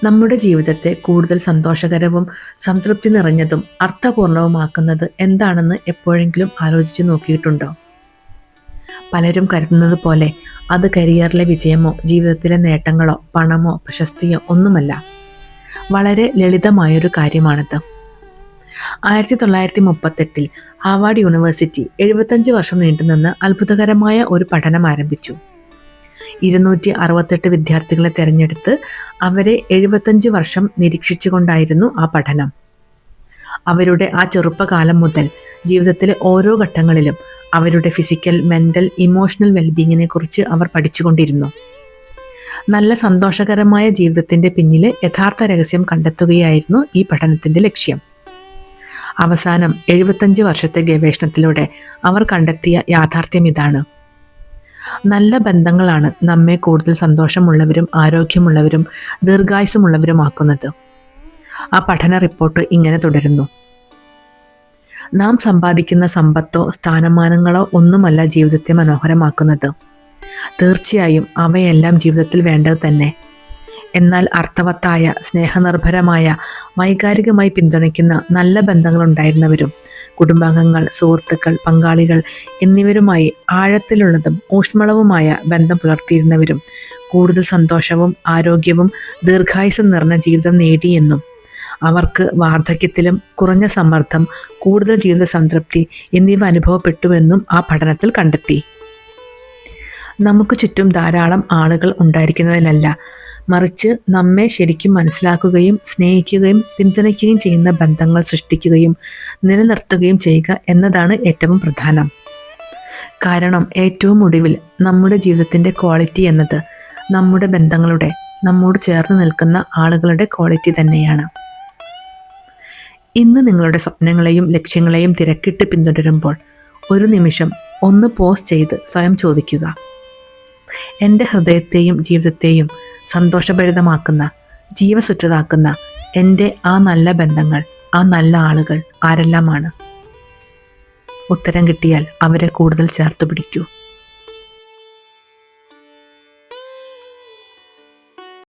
നമ്മുടെ ജീവിതത്തെ കൂടുതൽ സന്തോഷകരവും സംതൃപ്തി നിറഞ്ഞതും അർത്ഥപൂർണവുമാക്കുന്നത് എന്താണെന്ന് എപ്പോഴെങ്കിലും ആലോചിച്ചു നോക്കിയിട്ടുണ്ടോ? പലരും കരുതുന്നത് പോലെ അത് കരിയറിലെ വിജയമോ ജീവിതത്തിലെ നേട്ടങ്ങളോ പണമോ പ്രശസ്തിയോ ഒന്നുമല്ല. വളരെ ലളിതമായൊരു കാര്യമാണത്. 1938 ഹാർവാർഡ് യൂണിവേഴ്സിറ്റി 75 വർഷം നീണ്ടുനിന്ന് അത്ഭുതകരമായ ഒരു പഠനം ആരംഭിച്ചു. 268 വിദ്യാർത്ഥികളെ തിരഞ്ഞെടുത്ത് അവരെ 75 വർഷം നിരീക്ഷിച്ചുകൊണ്ടായിരുന്നു ആ പഠനം. അവരുടെ ആ ചെറുപ്പകാലം മുതൽ ജീവിതത്തിലെ ഓരോ ഘട്ടങ്ങളിലും അവരുടെ ഫിസിക്കൽ, മെന്റൽ, ഇമോഷണൽ വെൽബീങ്ങിനെ കുറിച്ച് അവർ പഠിച്ചുകൊണ്ടിരുന്നു. നല്ല സന്തോഷകരമായ ജീവിതത്തിന്റെ പിന്നിലെ യഥാർത്ഥ രഹസ്യം കണ്ടെത്തുകയായിരുന്നു ഈ പഠനത്തിന്റെ ലക്ഷ്യം. അവസാനം 75 വർഷത്തെ ഗവേഷണത്തിലൂടെ അവർ കണ്ടെത്തിയ യാഥാർത്ഥ്യം ഇതാണ്: നല്ല ബന്ധങ്ങളാണ് നമ്മെ കൂടുതൽ സന്തോഷമുള്ളവരും ആരോഗ്യമുള്ളവരും ദീർഘായുസ്സുമുള്ളവരുമാക്കുന്നത്. ആ പഠന റിപ്പോർട്ട് ഇങ്ങനെ തുടരുന്നു: നാം സമ്പാദിക്കുന്ന സമ്പത്തോ സ്ഥാനമാനങ്ങളോ ഒന്നുമല്ല ജീവിതത്തെ മനോഹരമാക്കുന്നത്. തീർച്ചയായും അവയെല്ലാം ജീവിതത്തിൽ വേണ്ടത് തന്നെ. എന്നാൽ അർത്ഥവത്തായ, സ്നേഹനിർഭരമായ, വൈകാരികമായി പിന്തുണയ്ക്കുന്ന നല്ല ബന്ധങ്ങളുണ്ടായിരുന്നവരും കുടുംബാംഗങ്ങൾ, സുഹൃത്തുക്കൾ, പങ്കാളികൾ എന്നിവരുമായി ആഴത്തിലുള്ളതും ഊഷ്മളവുമായ ബന്ധം പുലർത്തിയിരുന്നവരും കൂടുതൽ സന്തോഷവും ആരോഗ്യവും ദീർഘായുസ്സും നിറഞ്ഞ ജീവിതം നേടിയെന്നും അവർക്ക് വാർദ്ധക്യത്തിലും കുറഞ്ഞ സമ്മർദ്ദം, കൂടുതൽ ജീവിത സംതൃപ്തി എന്നിവ അനുഭവപ്പെട്ടുവെന്നും ആ പഠനത്തിൽ കണ്ടെത്തി. നമുക്ക് ചുറ്റും ധാരാളം ആളുകൾ ഉണ്ടായിരിക്കുന്നതിലല്ല, മറിച്ച് നമ്മെ ശരിക്കും മനസ്സിലാക്കുകയും സ്നേഹിക്കുകയും പിന്തുണയ്ക്കുകയും ചെയ്യുന്ന ബന്ധങ്ങൾ സൃഷ്ടിക്കുകയും നിലനിർത്തുകയും ചെയ്യുക എന്നതാണ് ഏറ്റവും പ്രധാനം. കാരണം ഏറ്റവും ഒടുവിൽ നമ്മുടെ ജീവിതത്തിൻ്റെ ക്വാളിറ്റി എന്നത് നമ്മുടെ ബന്ധങ്ങളുടെ, നമ്മോട് ചേർന്ന് നിൽക്കുന്ന ആളുകളുടെ ക്വാളിറ്റി തന്നെയാണ്. ഇന്ന് നിങ്ങളുടെ സ്വപ്നങ്ങളെയും ലക്ഷ്യങ്ങളെയും തിരക്കിട്ട് പിന്തുടരുമ്പോൾ ഒരു നിമിഷം ഒന്ന് പോസ് ചെയ്ത് സ്വയം ചോദിക്കുക: എൻ്റെ ഹൃദയത്തെയും ജീവിതത്തെയും സന്തോഷഭരിതമാക്കുന്ന, ജീവസുറ്റതാക്കുന്ന എൻ്റെ ആ നല്ല ബന്ധങ്ങൾ, ആ നല്ല ആളുകൾ ആരെല്ലാമാണ്? ഉത്തരം കിട്ടിയാൽ അവരെ കൂടുതൽ ചേർത്ത് പിടിക്കൂ.